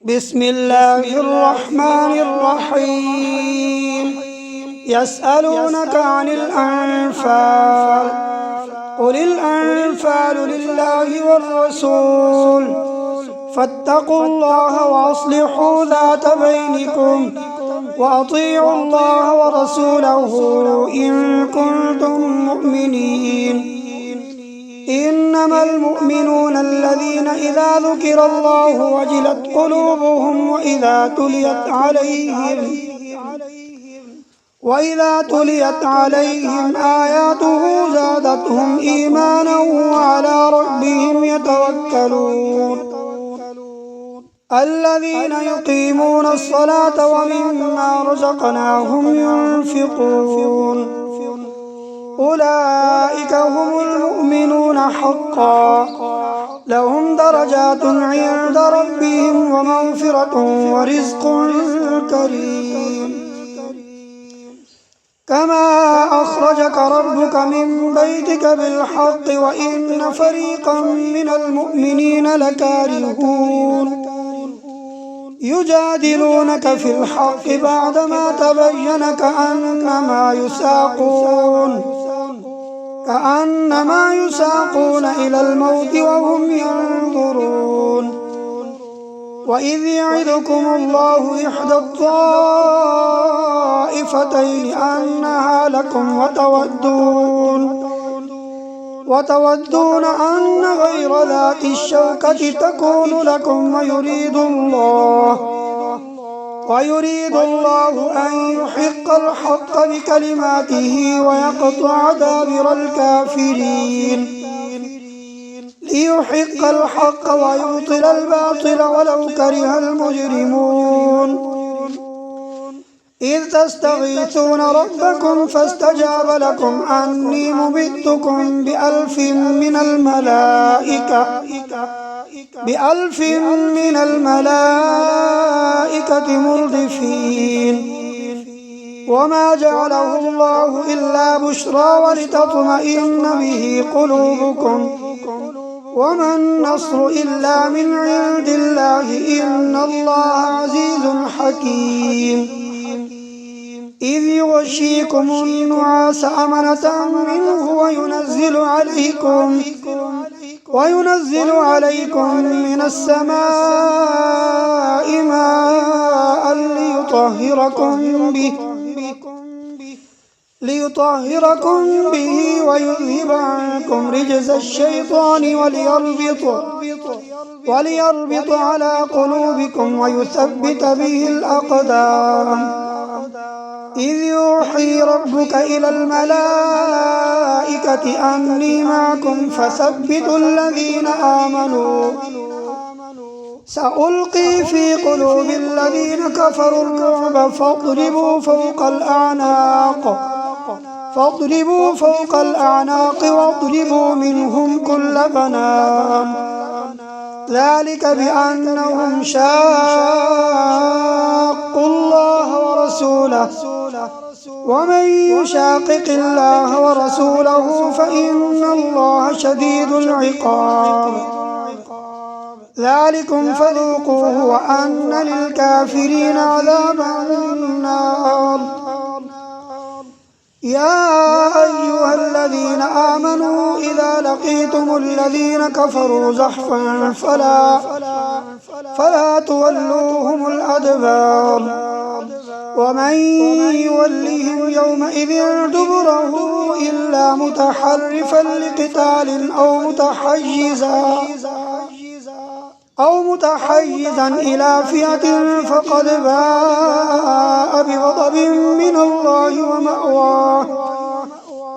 بسم الله الرحمن الرحيم. يسألونك عن الأنفال، قل الأنفال لله والرسول، فاتقوا الله وأصلحوا ذات بينكم، وأطيعوا الله ورسوله إن كنتم مؤمنين. إنما المؤمنون الذين إذا ذكر الله وجلت قلوبهم وإذا تليت عليهم آياته زادتهم إيمانا وعلى ربهم يتوكلون. الذين يقيمون الصلاة ومما رزقناهم ينفقون، أولئك هم المؤمنون حقا، لهم درجات عند ربهم ومغفرة ورزق كريم. كما أخرجك ربك من بيتك بالحق وإن فريقا من المؤمنين لكارهون، يجادلونك في الحق بعدما تبين كأنما يساقون إلى الموت وهم ينظرون. وإذ يعدكم الله إحدى الطائفتين أنها لكم وتودون أن غير ذات الشوكة تكون لكم، ويريد الله أن يحق الحق بكلماته ويقطع دابر الكافرين، ليحق الحق ويبطل الباطل ولو كره المجرمون. إذ تستغيثون ربكم فاستجاب لكم أني ممدكم بألف من الملائكة مردفين. وما جعله الله إلا بشرى ولتطمئن به قلوبكم، وما النصر إلا من عند الله، إن الله عزيز حكيم. إذ يغشيكم النعاس أمنة منه وينزل عليكم من السماء ماء ليطهركم به ويذهب عنكم رجز الشيطان وليربط على قلوبكم ويثبت به الأقدام. إذ يوحي ربك إلى الملائكة أني معكم فثبتوا الذين آمنوا، سألقي في قلوب الذين كفروا الرعب فاضربوا فوق الأعناق واضربوا منهم كل بنان، ذلك بأنهم شاقوا الله ورسوله، ومن يشاقق الله ورسوله فإن الله شديد العقاب. ذلكم فذوقوه وأن للكافرين عذاب النار. يا أيها الذين آمنوا إذا لقيتم الذين كفروا زحفا فلا تولوهم الأدبار، ومن يولهم يومئذ دبره إلا متحرفا لقتال أو متحيزا إلى فئة فقد باء بغضب من الله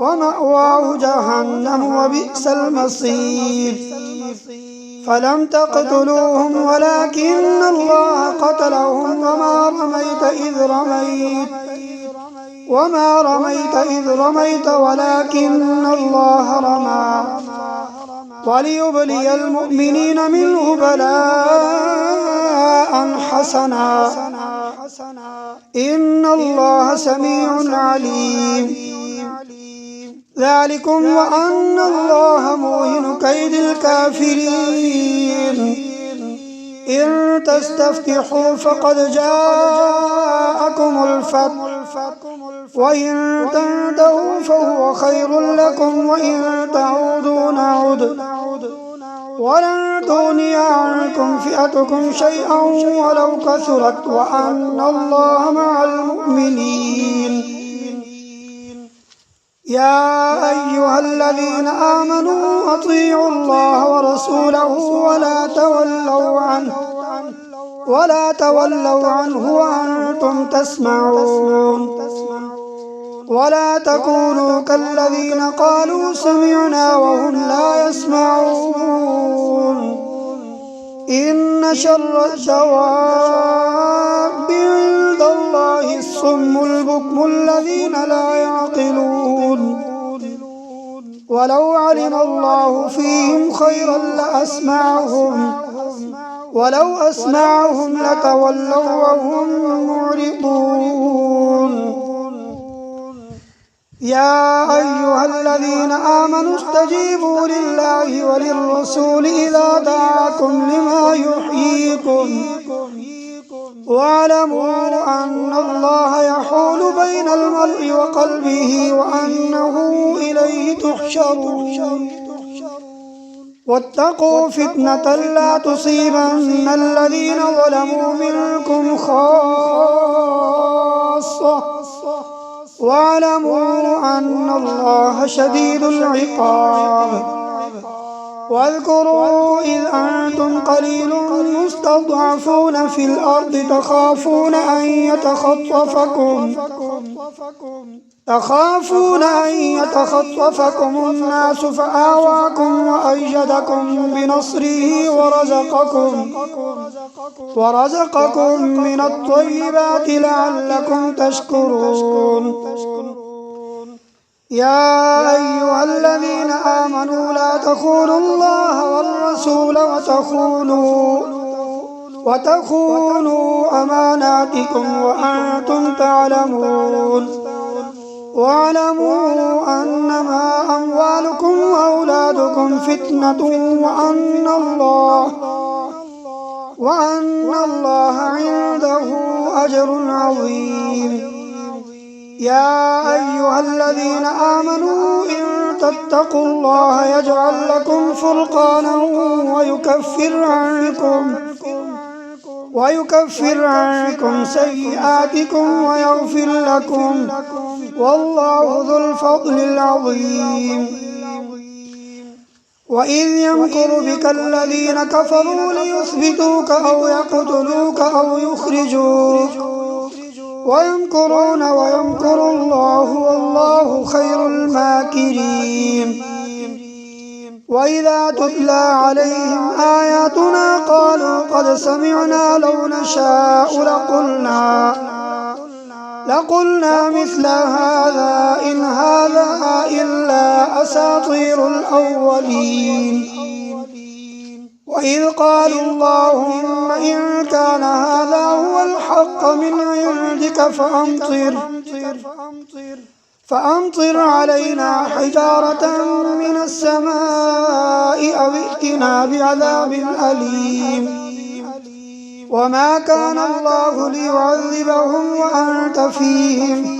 ومأواه جهنم وبئس المصير. فلم تقتلوهم ولكن الله قتلهم وما رميت إذ رميت ولكن الله رمى، وليبلي المؤمنين منه بلاء حسنا، إن الله سميع عليم. ذلكم وأن الله موهن كيد الكافرين، إن تستفتحوا فقد جاءكم الفتح وإن تنتهوا فهو خير لكم وإن تعودوا نعد ولن تغني عنكم فئتكم شيئا ولو كثرت وأن الله مع المؤمنين. يا أيها الذين آمنوا أطيعوا الله ورسوله ولا تولوا عنه وأنتم تسمعون. ولا تكونوا كالذين قالوا سمعنا وهم لا يسمعون. إن شر الدواب عند الله الصم البكم الذين لا يعقلون. ولو علم الله فيهم خيرا لأسمعهم ولو أسمعهم لتولوا وهم معرضون. يا أيها الذين آمنوا استجيبوا لله وللرسول إذا دعاكم لما يحييكم واعلموا أن الله يحول بين المرء وقلبه وأنه إليه تحشرون. واتقوا فتنة لا تصيبن الذين ظلموا منكم خاصة واعلموا أن الله شديد العقاب. واذكروا إذ أنتم قليل مستضعفون في الأرض تخافون أن يتخطفكم الناس فآواكم وأيدكم بنصره ورزقكم من الطيبات لعلكم تشكرون. يا أيها الذين آمنوا لا تخونوا الله والرسول وتخونوا أماناتكم وأنتم تعلمون. واعلموا أنما أموالكم وأولادكم فتنة وأن الله عنده أجر عظيم. يا أيها الذين آمنوا إن تتقوا الله يجعل لكم فرقانا ويكفر عنكم سيئاتكم ويغفر لكم والله ذو الفضل العظيم. وإذ يمكر بك الذين كفروا ليثبتوك أو يقتلوك أو يخرجوك ويمكرون ويمكر الله والله خير الماكرين. وإذا تتلى عليهم آياتنا قالوا قد سمعنا لو نشاء لقلنا مثل هذا إن هذا إلا أساطير الأولين. وإذ قالوا اللهم إن كان هذا هو الحق من عندك فأمطر علينا حجارة من السماء أو ائتنا بعذاب أليم. وما كان الله ليعذبهم وأنت فيهم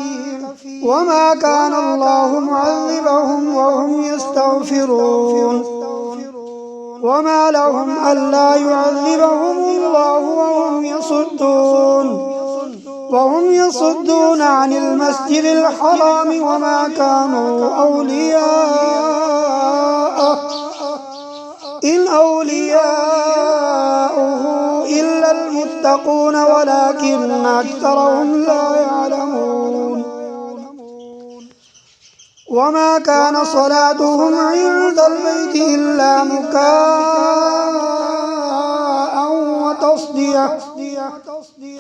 وما كان الله معذبهم وهم يستغفرون. وما لهم ألا يعذبهم الله وهم يصدون عن المسجد الحرام وما كانوا أولياءه إن أولياؤه إلا المتقون ولكن أكثرهم لا يعلمون. وما كان صلاتهم عند البيت إلا مكاء وتصدية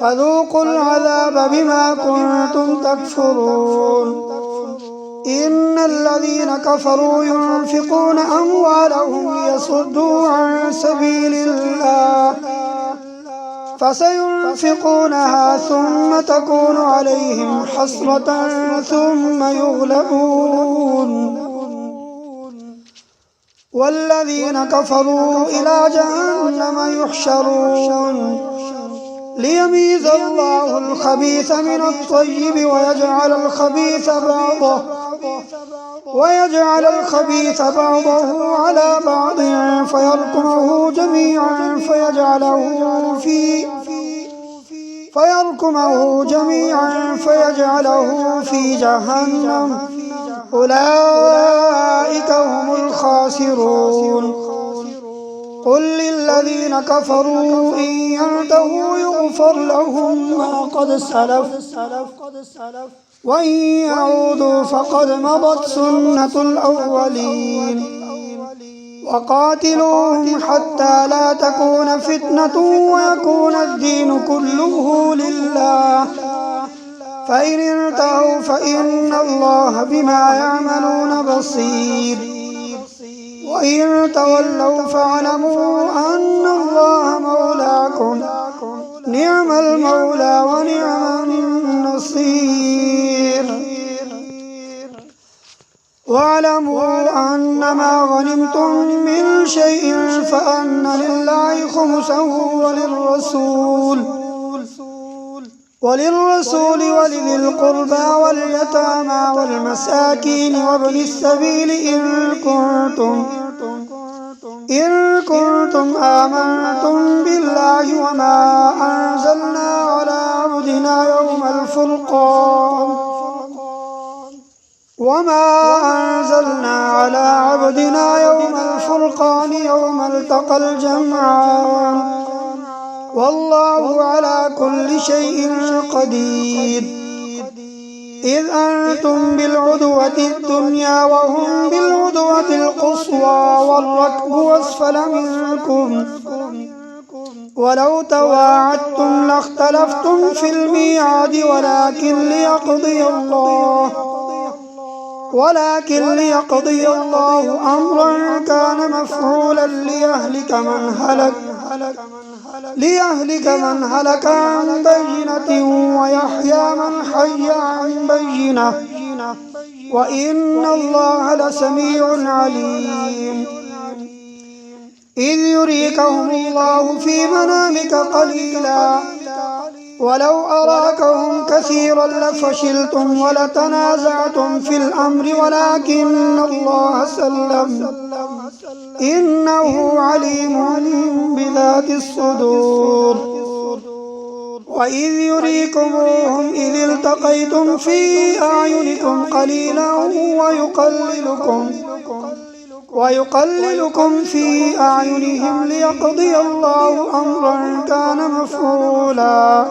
فذوقوا العذاب بما كنتم تكفرون. إن الذين كفروا ينفقون أموالهم ليصدوا عن سبيل الله فسينفقونها ثم تكون عليهم حسرة ثم والذين كفروا إلى جهنم يحشرون ليميز الله الخبيث من الطيب ويجعل الخبيث بعضه على بعض فيركمه جميعا فيجعله في جهنم أولئك هم الخاسرون قل للذين كفروا إن ينتهوا يغفر لهم ما قد سلف وإن يعودوا فقد مضت سنة الأولين وقاتلوهم حتى لا تكون فتنة ويكون الدين كله لله فإن انتهوا فإن الله بما يعملون بصير وإن تولوا فاعلموا أن الله مولاكم نعم المولى ونعم النصير واعلموا أن ما غنمتم من شيء فأن لله خمسه وللرسول ولذي القربى واليتامى والمساكين وابن السبيل إن كنتم آمنتم بالله وما أنزلنا على عبدنا يوم الفرقان يوم التقى الجمعان والله على كل شيء قدير إذ أنتم بالعدوة الدنيا وهم بالعدوة القصوى والركب أسفل منكم ولو تواعدتم لاختلفتم في الميعاد ولكن ليقضي الله أمرا كان مفعولا ليهلك من هلك عن بينة ويحيى من حي عن بينة وإن الله لسميع عليم إذ يريكهم الله في منامك قليلا ولو أراكهم كثيرا لفشلتم ولتنازعتم في الأمر ولكن الله سلم إنه عليم بذات الصدور وإذ يريكموهم إذ التقيتم في أعينكم قليلا ويقللكم في أعينهم ليقضي الله أمرا كان مفعولا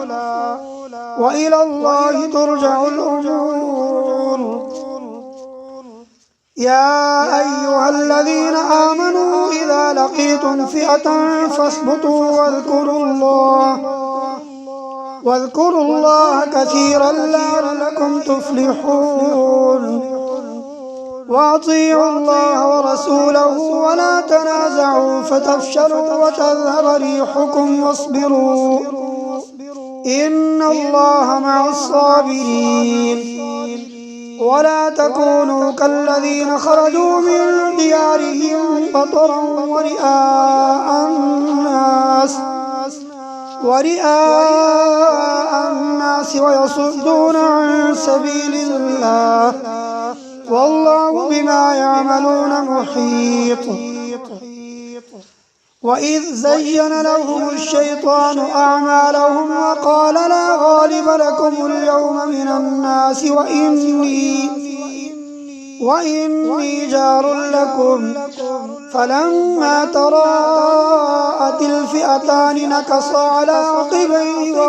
وإلى الله ترجع الأمور يا أيها الذين آمنوا إذا لقيتم فئة فاثبتوا واذكروا الله كثيرا لعلكم تفلحون وأطيعوا الله ورسوله ولا تنازعوا فتفشلوا وتذهب ريحكم واصبروا إن الله مع الصابرين ولا تكونوا كالذين خرجوا من ديارهم بطرا ورئاء الناس ويصدون عن سبيل الله والله بما يعملون محيط وإذ زين لهم الشيطان أعمالهم وقال لا غالب لكم اليوم من الناس وإني جار لكم فلما تراءت الفئتان نكص على عقبيه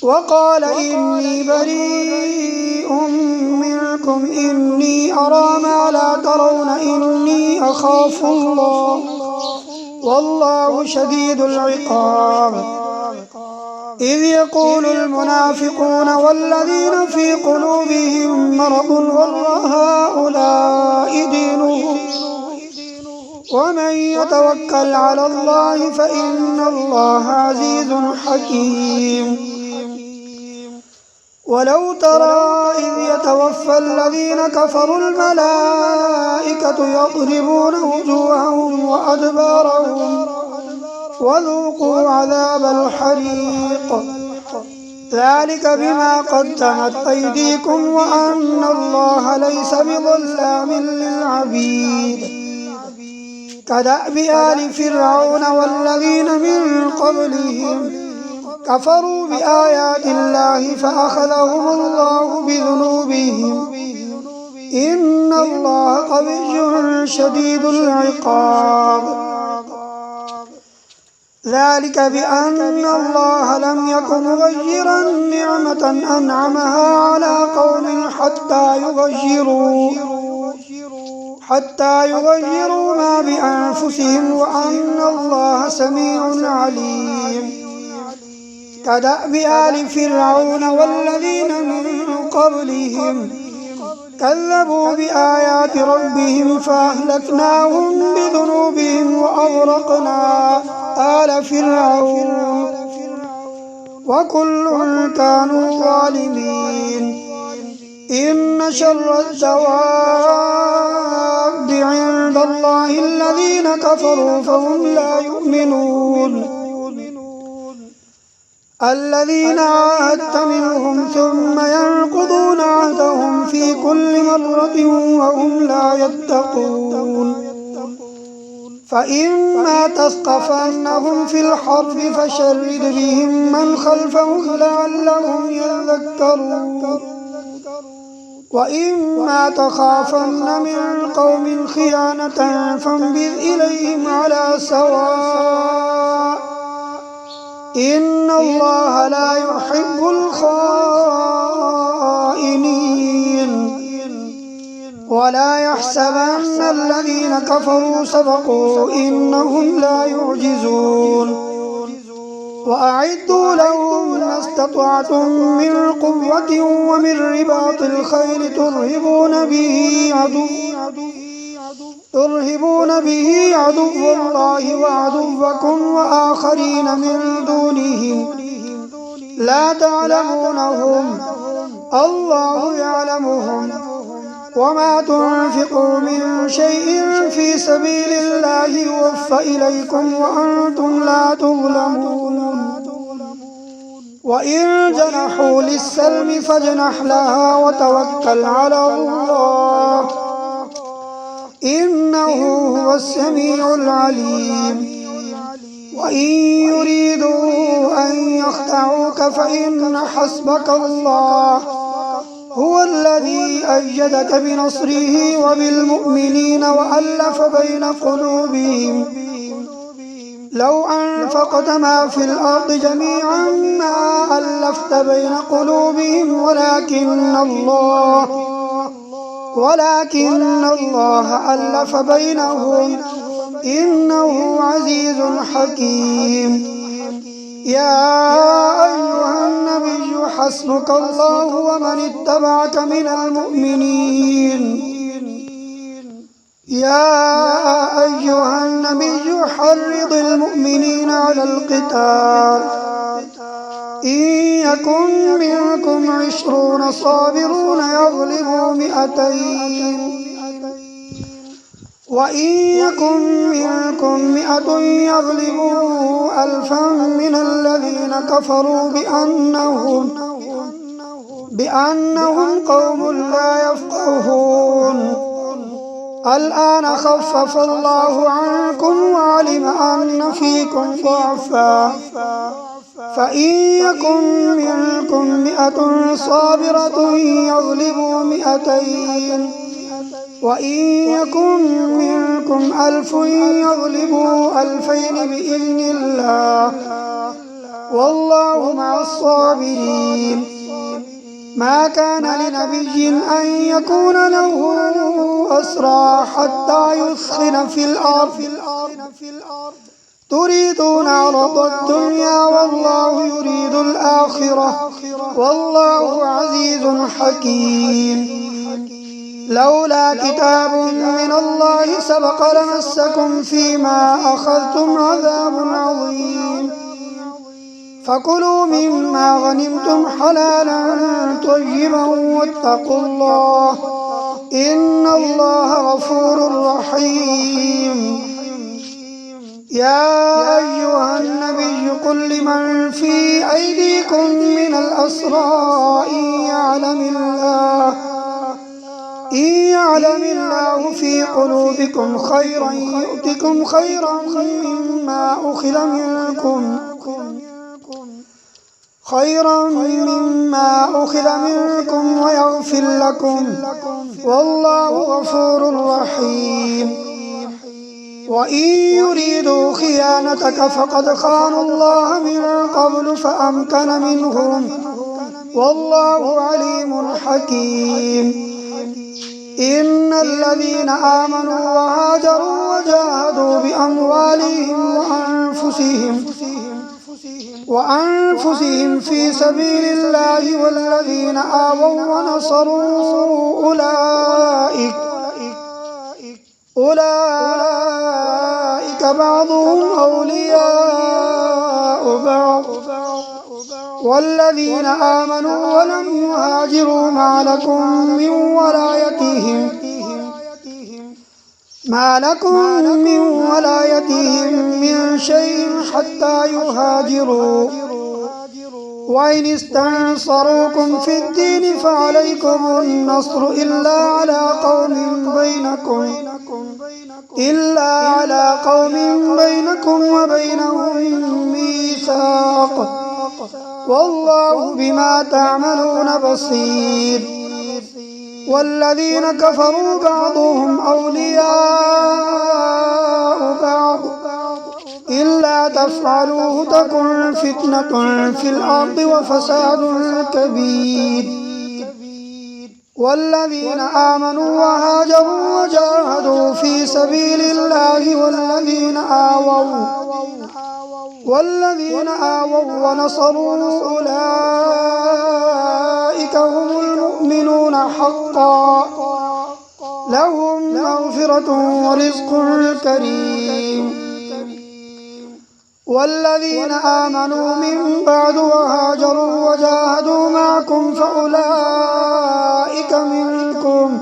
وقال إني بريء منكم إني أرى ما لا ترون إني أخاف الله والله شديد العقاب إذ يقول المنافقون والذين في قلوبهم مرض غر هؤلاء دينهم ومن يتوكل على الله فإن الله عزيز حكيم ولو ترى إذ يتوفى الذين كفروا الملائكة يضربون وجوههم وأدبارهم وذوقوا عذاب الحريق ذلك بما قدمت أيديكم وأن الله ليس بظلام للعبيد كدأب آل فرعون والذين من قبلهم كفروا بآيات الله فأخذهم الله بذنوبهم إن الله قوي شديد العقاب ذلك بأن الله لم يكن مغيرا نعمة أنعمها على قوم حتى يغيروا ما بأنفسهم وأن الله سميع عليم كدأب آل فرعون والذين من قبلهم كذبوا بآيات ربهم فأهلكناهم بذنوبهم وأغرقنا آل فرعون وكل كانوا ظالمين إن شر الدواب عند الله الذين كفروا فهم لا يؤمنون الذين عاهدت منهم ثم ينقضون عهدهم في كل مرة وهم لا يتقون فإما تثقفنهم في الحرب فشرد بهم من خلفهم لعلهم يذكرون وإما تخافن من قوم خيانة فانبذ إليهم على سواء إن الله لا يحب الخائنين ولا يحسبن الذين كفروا سبقوا إنهم لا يعجزون وأعدوا لهم ما استطعتم من قوة ومن رباط الخيل ترهبون به عدو الله وعدوكم وآخرين من دونهم لا تعلمونهم الله يعلمهم وما تنفقوا من شيء في سبيل الله يوفى إليكم وأنتم لا تظلمون وإن جنحوا للسلم فاجنح لها وتوكل على الله إنه هو السميع العليم وإن يريدوا أن يخدعوك فإن حسبك الله هو الذي أيدك بنصره وبالمؤمنين وألف بين قلوبهم لو أنفقت ما في الأرض جميعا ما ألفت بين قلوبهم ولكن الله ألف بينهم إنه عزيز حكيم يا أيها النبي حسبك الله ومن اتبعك من المؤمنين يا أيها النبي حرض المؤمنين على القتال إن يكن منكم 20 صابرون يغلبوا 200 وإن يكن منكم 100 يغلبوا 1000 من الذين كفروا بأنهم قوم لا يفقهون الآن خفف الله عنكم وعلم أن فيكم ضعفا فإن يكن منكم 100 صابرة يغلبوا 200 وإن يكن منكم 1000 يغلبوا 2000 بإذن الله والله مع الصابرين ما كان لنبي أن يكون له أسرى حتى يثخن في الأرض تريدون عرض الدنيا والله يريد الآخرة والله عزيز حكيم لولا كتاب من الله سبق لمسكم فيما أخذتم عذاب عظيم فكلوا مما غنمتم حلالا طيبا واتقوا الله إن الله غفور رحيم. يا أيها النبي قل لمن في أيديكم من الأسرى إن يعلم الله في قلوبكم خيرا يؤتكم خيرا مما أخذ منكم ويغفر لكم والله غفور رحيم. وإن يريدوا خيانتك فقد خانوا الله من قبل فأمكن منهم والله عليم حكيم. إن الذين آمنوا وهاجروا وجاهدوا بأموالهم وأنفسهم في سبيل الله والذين آووا ونصروا أولئك بعضهم أولياء بعض والذين آمنوا ولم يهاجروا ما لكم من ولايتهم من شيء حتى يهاجروا. وإن استنصروكم في الدين فعليكم النصر إلا على قوم بينكم وبينهم ميثاق والله بما تعملون بصير. والذين كفروا بعضهم أولياء بعض إلا تفعلوه تكن فتنة في الأرض وفساد كبير. والذين آمنوا وهاجروا وجاهدوا في سبيل الله والذين آووا ونصروا أولئك هم المؤمنون حقا لهم مغفرة ورزق كريم. والذين آمنوا من بعد وهاجروا وجاهدوا معكم فأولئك منكم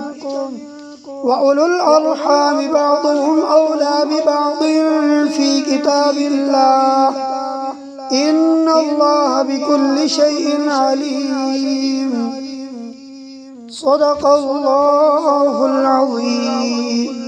وأولو الأرحام بعضهم أولى ببعض في كتاب الله إن الله بكل شيء عليم. صدق الله العظيم.